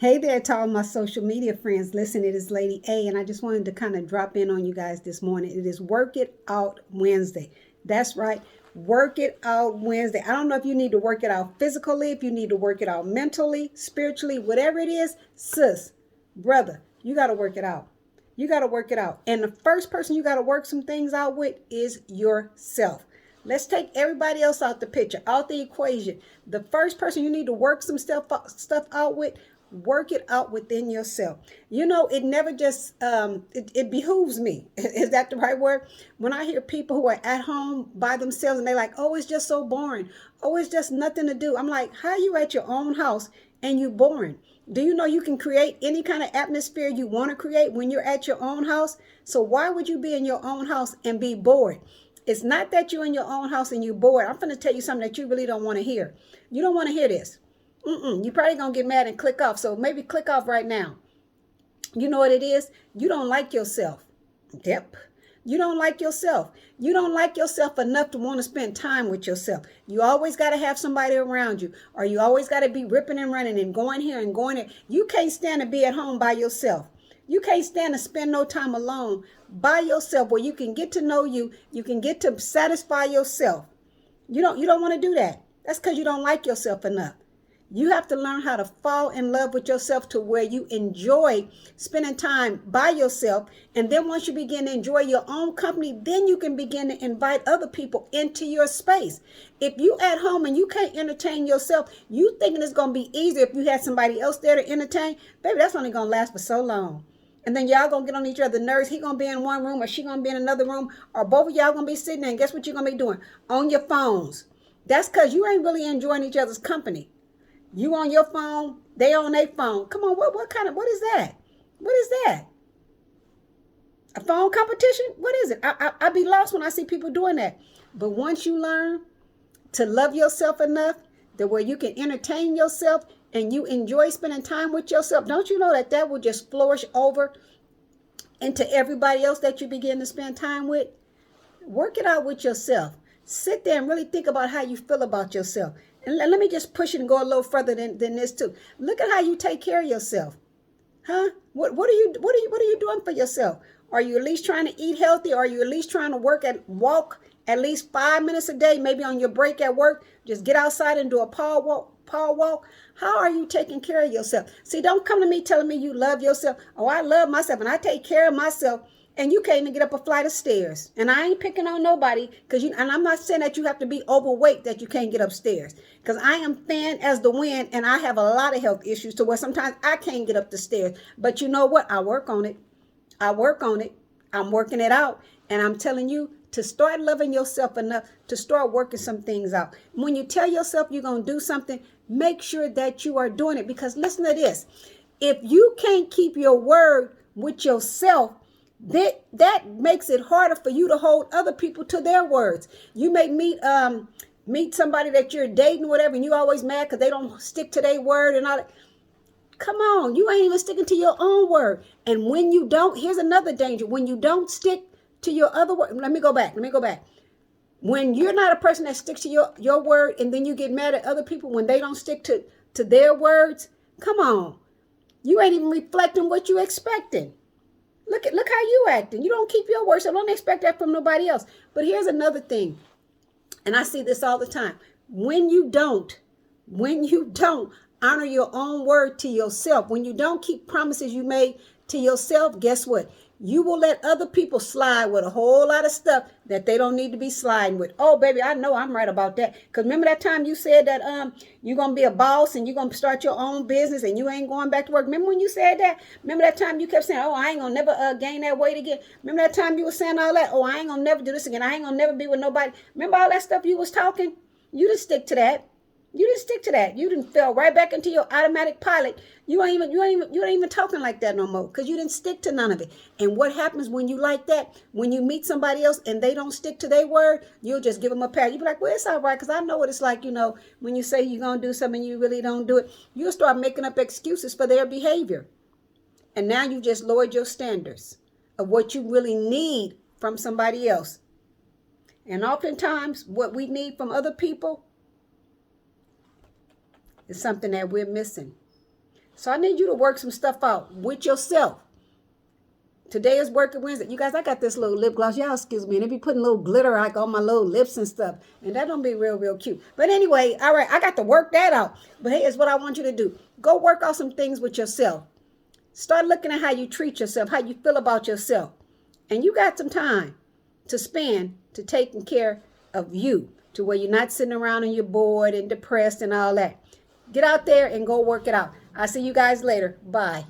Hey there to all my social media friends. Listen, it is Lady A, and I just wanted to kind of drop in on you guys this morning. It is Work It Out Wednesday. That's right, Work It Out Wednesday. I don't know if you need to work it out physically, if you need to work it out mentally, spiritually, whatever it is, sis, brother, you got to work it out. You got to work it out. And the first person you got to work some things out with is yourself. Let's take everybody else out the picture, out the equation. The first person you need to work some stuff out with, work it out within yourself. You know, it never just it behooves me. Is that the right word? When I hear people who are at home by themselves and they're like, oh, it's just so boring. Oh, it's just nothing to do. I'm like, how are you at your own house and you boring? Do you know you can create any kind of atmosphere you want to create when you're at your own house? So why would you be in your own house and be bored? It's not that you're in your own house and you're bored. I'm going to tell you something that you really don't want to hear. You don't want to hear this. You're probably going to get mad and click off. So maybe click off right now. You know what it is? You don't like yourself. Yep. You don't like yourself. You don't like yourself enough to want to spend time with yourself. You always got to have somebody around you, or you always got to be ripping and running and going here and going there. You can't stand to be at home by yourself. You can't stand to spend no time alone by yourself where you can get to know you. You can get to satisfy yourself. You don't want to do that. That's because you don't like yourself enough. You have to learn how to fall in love with yourself to where you enjoy spending time by yourself. And then once you begin to enjoy your own company, then you can begin to invite other people into your space. If you at home and you can't entertain yourself, you thinking it's going to be easier if you had somebody else there to entertain, baby, that's only going to last for so long. And then y'all going to get on each other's nerves. He going to be in one room or she going to be in another room, or both of y'all going to be sitting there. And guess what you're going to be doing? On your phones. That's because you ain't really enjoying each other's company. You on your phone, they on their phone. Come on, what is that? What is that? A phone competition? What is it? I be lost when I see people doing that. But once you learn to love yourself enough that where you can entertain yourself and you enjoy spending time with yourself, don't you know that will just flourish over into everybody else that you begin to spend time with? Work it out with yourself. Sit there and really think about how you feel about yourself. And let me just push it and go a little further than this too. Look at how you take care of yourself. Huh? What are you doing for yourself? Are you at least trying to eat healthy? Are you at least trying to walk at least 5 minutes a day, maybe on your break at work? Just get outside and do a power walk. How are you taking care of yourself? See, don't come to me telling me you love yourself. Oh, I love myself and I take care of myself. And you can't even get up a flight of stairs. And I ain't picking on nobody, and I'm not saying that you have to be overweight that you can't get upstairs. Because I am thin as the wind and I have a lot of health issues to where sometimes I can't get up the stairs. But you know what? I work on it. I work on it. I'm working it out. And I'm telling you to start loving yourself enough to start working some things out. When you tell yourself you're going to do something, make sure that you are doing it. Because listen to this. If you can't keep your word with yourself, that makes it harder for you to hold other people to their words. You may meet somebody that you're dating, whatever, and you always mad because they don't stick to their word and all that. Come on, you ain't even sticking to your own word. And when you don't, here's another danger. When you don't stick to your other word, let me go back. When you're not a person that sticks to your word, and then you get mad at other people when they don't stick to their words, come on. You ain't even reflecting what you expecting. Look how you acting. You don't keep your word, so don't expect that from nobody else. But here's another thing, and I see this all the time. When you don't honor your own word to yourself, when you don't keep promises you made to yourself, guess what? You will let other people slide with a whole lot of stuff that they don't need to be sliding with. Oh, baby, I know I'm right about that. Because remember that time you said that you're going to be a boss and you're going to start your own business and you ain't going back to work. Remember when you said that? Remember that time you kept saying, oh, I ain't going to never gain that weight again. Remember that time you were saying all that? Oh, I ain't going to never do this again. I ain't going to never be with nobody. Remember all that stuff you was talking? You didn't stick to that. You didn't stick to that. You didn't fell right back into your automatic pilot. You ain't even talking like that no more because you didn't stick to none of it. And what happens when you like that? When you meet somebody else and they don't stick to their word, you'll just give them a pat. You be like, well, it's all right because I know what it's like. When you say you're gonna do something, you really don't do it. You'll start making up excuses for their behavior, and now you just lowered your standards of what you really need from somebody else. And oftentimes, what we need from other people is something that we're missing. So I need you to work some stuff out with yourself. Today is working Wednesday. You guys, I got this little lip gloss. Y'all excuse me. And they be putting little glitter like on my little lips and stuff. And that don't be real cute. But anyway, all right, I got to work that out. But hey, it's what I want you to do. Go work out some things with yourself. Start looking at how you treat yourself, how you feel about yourself. And you got some time to spend to taking care of you, to where you're not sitting around and you're bored and depressed and all that. Get out there and go work it out. I'll see you guys later. Bye.